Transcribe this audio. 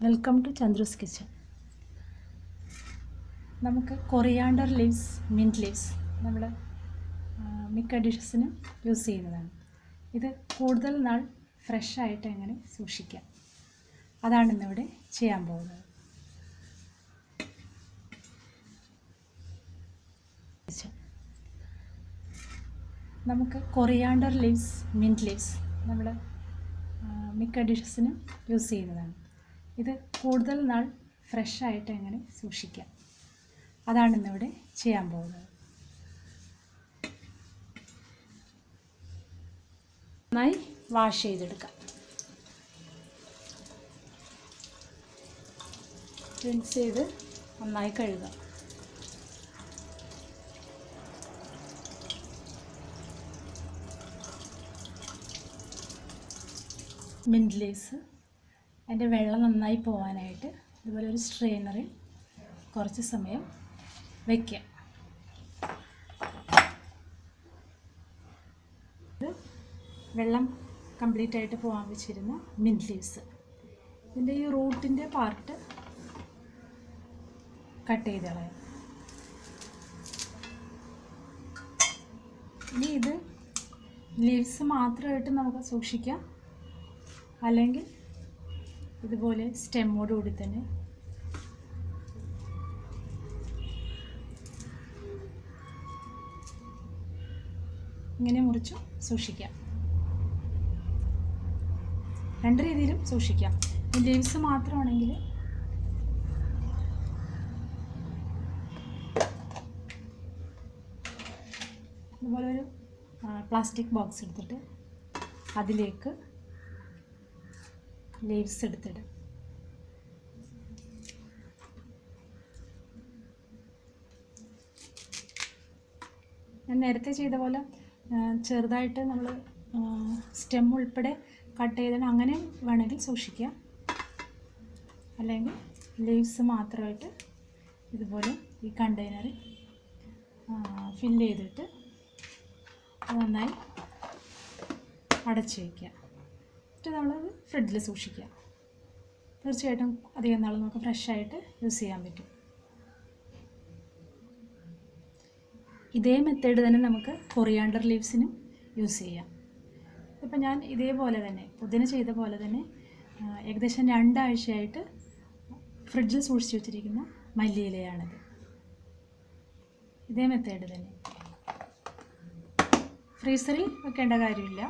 Welcome to Chandru's kitchen. നമുക്ക് coriander leaves, mint leaves നമ്മൾ മിക്ക ഡിഷസിനും യൂസ് ചെയ്യുന്നതാണ്. ഇത് കൂടുതൽ നാൾ ഫ്രഷായിട്ട് എങ്ങനെ സൂക്ഷിക്കാം, അതാണ് ഇന്നിവിടെ ചെയ്യാൻ പോകുന്നത്. നമുക്ക് കൊറിയാണ്ടർ ലീവ്സ്, മിൻറ്റ് ലീവ്സ് നമ്മൾ മിക്ക ഡിഷസിനും യൂസ് ചെയ്യുന്നതാണ്. ഇത് കൂടുതൽ നാൾ ഫ്രഷായിട്ട് എങ്ങനെ സൂക്ഷിക്കാം, അതാണ് ഇന്നിവിടെ ചെയ്യാൻ പോകുന്നത്. നന്നായി വാഷ് ചെയ്തെടുക്കാം. റിൻസ് ചെയ്ത് നന്നായി കഴുകാം. മിൻറ്റ് ലീവ്സ് അതിൻ്റെ വെള്ളം നന്നായി പോകാനായിട്ട് ഇതുപോലെ ഒരു സ്ട്രെയിനറിൽ കുറച്ച് സമയം വയ്ക്കുക. ഇത് വെള്ളം കംപ്ലീറ്റ് ആയിട്ട് പോകാൻ വെച്ചിരുന്ന മിൻറ്റ് ലീവ്സ്. ഇതിൻ്റെ ഈ റൂട്ടിൻ്റെ പാർട്ട് കട്ട് ചെയ്ത് കളയാം. ഇനി ഇത് ലീവ്സ് മാത്രമായിട്ട് നമുക്ക് സൂക്ഷിക്കാം, അല്ലെങ്കിൽ ഇതുപോലെ സ്റ്റെമ്മോടുകൂടി തന്നെ ഇങ്ങനെ മുറിച്ച് സൂക്ഷിക്കാം. രണ്ട് രീതിയിലും സൂക്ഷിക്കാം. ലീവ്സ് മാത്രമാണെങ്കിൽ ഇതുപോലെ ഒരു പ്ലാസ്റ്റിക് ബോക്സ് എടുത്തിട്ട് അതിലേക്ക് ലീവ്സ് എടുത്തിടും. ഞാൻ നേരത്തെ ചെയ്ത പോലെ ചെറുതായിട്ട് നമ്മൾ സ്റ്റെം ഉൾപ്പെടെ കട്ട് ചെയ്താൽ അങ്ങനെ വേണമെങ്കിൽ സൂക്ഷിക്കാം, അല്ലെങ്കിൽ ലീവ്സ് മാത്രമായിട്ട് ഇതുപോലെ ഈ കണ്ടെയ്നറിൽ ഫില്ല് ചെയ്തിട്ട് നന്നായി അടച്ചു വയ്ക്കുക. എന്നിട്ട് നമ്മളത് ഫ്രിഡ്ജിൽ സൂക്ഷിക്കുക. തീർച്ചയായിട്ടും അധികം നാൾ നമുക്ക് ഫ്രഷായിട്ട് യൂസ് ചെയ്യാൻ പറ്റും. ഇതേ മെത്തേഡ് തന്നെ നമുക്ക് കൊറിയാണ്ടർ ലീവ്സിനും യൂസ് ചെയ്യാം. ഇപ്പം ഞാൻ ഇതേപോലെ തന്നെ പുതിന ചെയ്ത പോലെ തന്നെ ഏകദേശം 2 ആഴ്ചയായിട്ട് ഫ്രിഡ്ജിൽ സൂക്ഷിച്ച് വെച്ചിരിക്കുന്ന മല്ലിയിലയാണിത്. ഇതേ മെത്തേഡ് തന്നെ ഫ്രീസറിൽ വെക്കേണ്ട കാര്യമില്ല.